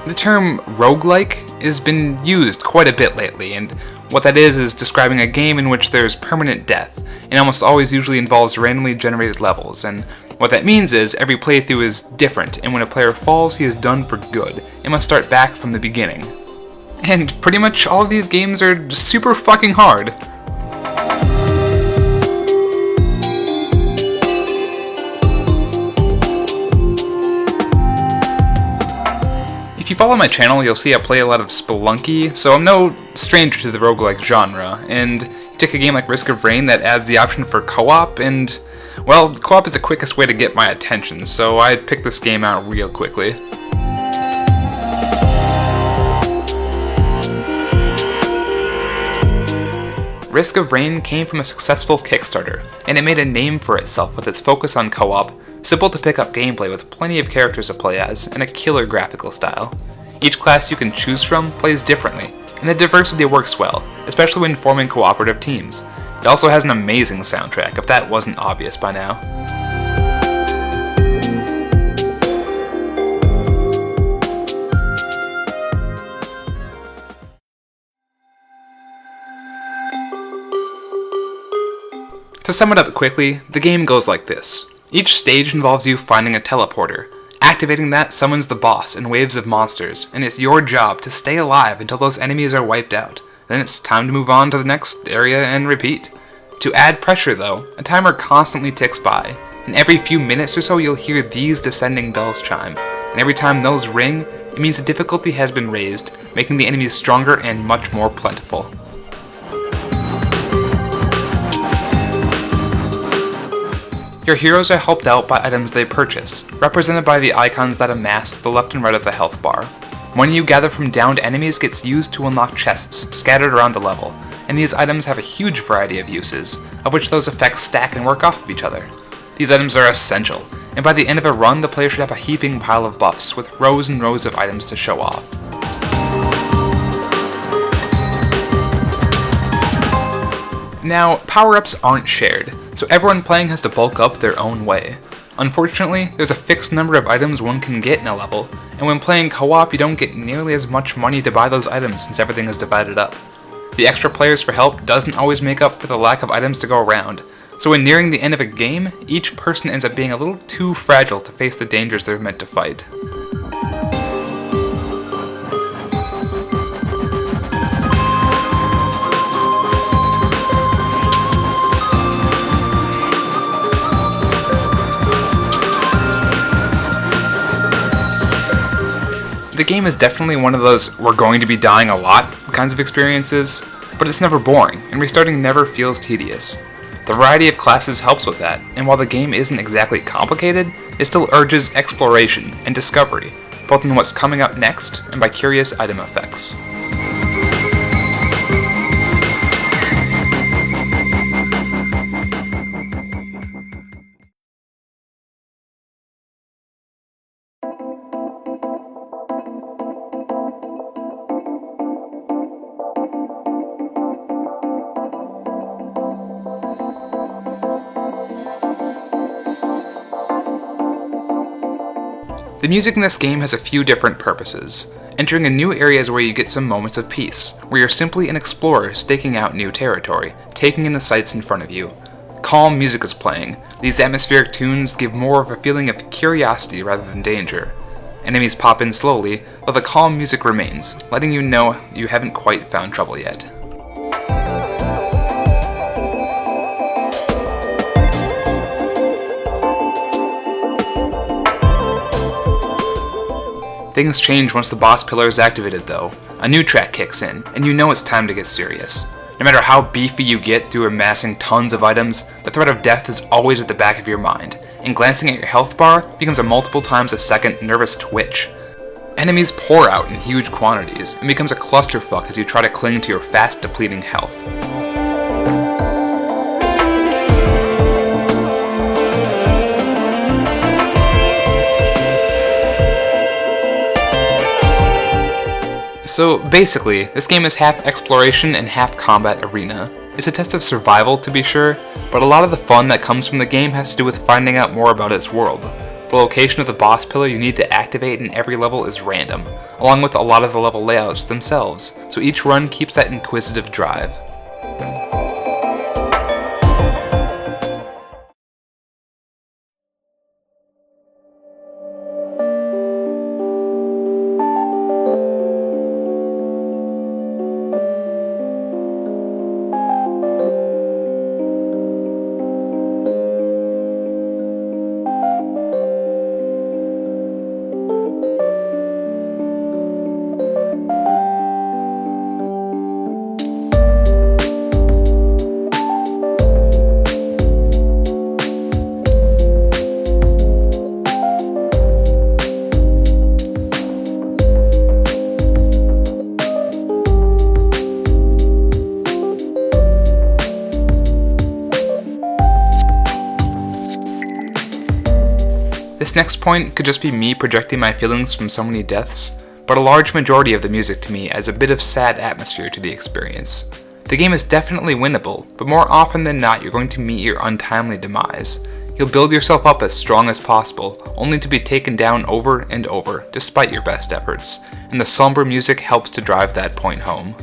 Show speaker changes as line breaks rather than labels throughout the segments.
The term roguelike has been used quite a bit lately, and what that is describing a game in which there's permanent death, and almost always usually involves randomly generated levels, and what that means is every playthrough is different, and when a player falls, he is done for good, and must start back from the beginning. And pretty much all of these games are just super fucking hard. If you follow my channel, you'll see I play a lot of Spelunky, so I'm no stranger to the roguelike genre, and you take a game like Risk of Rain that adds the option for co-op, and, well, co-op is the quickest way to get my attention, so I picked this game out real quickly. Risk of Rain came from a successful Kickstarter, and it made a name for itself with its focus on co-op, simple to pick up gameplay with plenty of characters to play as, and a killer graphical style. Each class you can choose from plays differently, and the diversity works well, especially when forming cooperative teams. It also has an amazing soundtrack, if that wasn't obvious by now. To sum it up quickly, the game goes like this. Each stage involves you finding a teleporter. Activating that summons the boss and waves of monsters, and it's your job to stay alive until those enemies are wiped out. Then it's time to move on to the next area and repeat. To add pressure though, a timer constantly ticks by, and every few minutes or so you'll hear these descending bells chime, and every time those ring, it means the difficulty has been raised, making the enemies stronger and much more plentiful. Your heroes are helped out by items they purchase, represented by the icons that amass to the left and right of the health bar. Money you gather from downed enemies gets used to unlock chests scattered around the level, and these items have a huge variety of uses, of which those effects stack and work off of each other. These items are essential, and by the end of a run the player should have a heaping pile of buffs with rows and rows of items to show off. Now, power-ups aren't shared, so everyone playing has to bulk up their own way. Unfortunately, there's a fixed number of items one can get in a level, and when playing co-op you don't get nearly as much money to buy those items since everything is divided up. The extra players for help doesn't always make up for the lack of items to go around, so when nearing the end of a game, each person ends up being a little too fragile to face the dangers they're meant to fight. The game is definitely one of those we're going to be dying a lot kinds of experiences, but it's never boring, and restarting never feels tedious. The variety of classes helps with that, and while the game isn't exactly complicated, it still urges exploration and discovery, both in what's coming up next and by curious item effects. The music in this game has a few different purposes. Entering a new area is where you get some moments of peace, where you're simply an explorer staking out new territory, taking in the sights in front of you. Calm music is playing. These atmospheric tunes give more of a feeling of curiosity rather than danger. Enemies pop in slowly, though the calm music remains, letting you know you haven't quite found trouble yet. Things change once the boss pillar is activated though. A new track kicks in, and you know it's time to get serious. No matter how beefy you get through amassing tons of items, the threat of death is always at the back of your mind, and glancing at your health bar becomes a multiple times a second nervous twitch. Enemies pour out in huge quantities, and becomes a clusterfuck as you try to cling to your fast depleting health. So basically, this game is half exploration and half combat arena. It's a test of survival to be sure, but a lot of the fun that comes from the game has to do with finding out more about its world. The location of the boss pillar you need to activate in every level is random, along with a lot of the level layouts themselves, so each run keeps that inquisitive drive. This next point could just be me projecting my feelings from so many deaths, but a large majority of the music to me adds a bit of sad atmosphere to the experience. The game is definitely winnable, but more often than not you're going to meet your untimely demise. You'll build yourself up as strong as possible, only to be taken down over and over, despite your best efforts, and the somber music helps to drive that point home.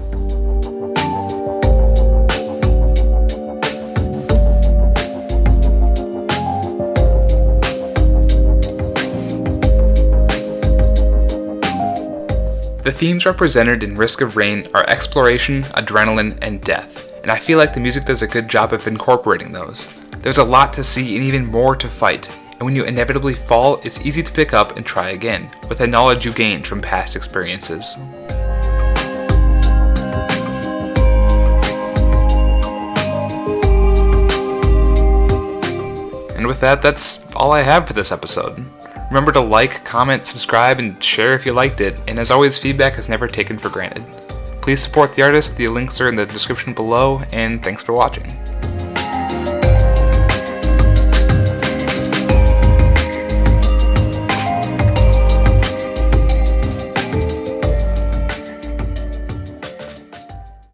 The themes represented in Risk of Rain are exploration, adrenaline, and death, and I feel like the music does a good job of incorporating those. There's a lot to see and even more to fight, and when you inevitably fall, it's easy to pick up and try again, with the knowledge you gained from past experiences. And with that, that's all I have for this episode. Remember to like, comment, subscribe, and share if you liked it, and as always, feedback is never taken for granted. Please support the artist, the links are in the description below, and thanks for watching.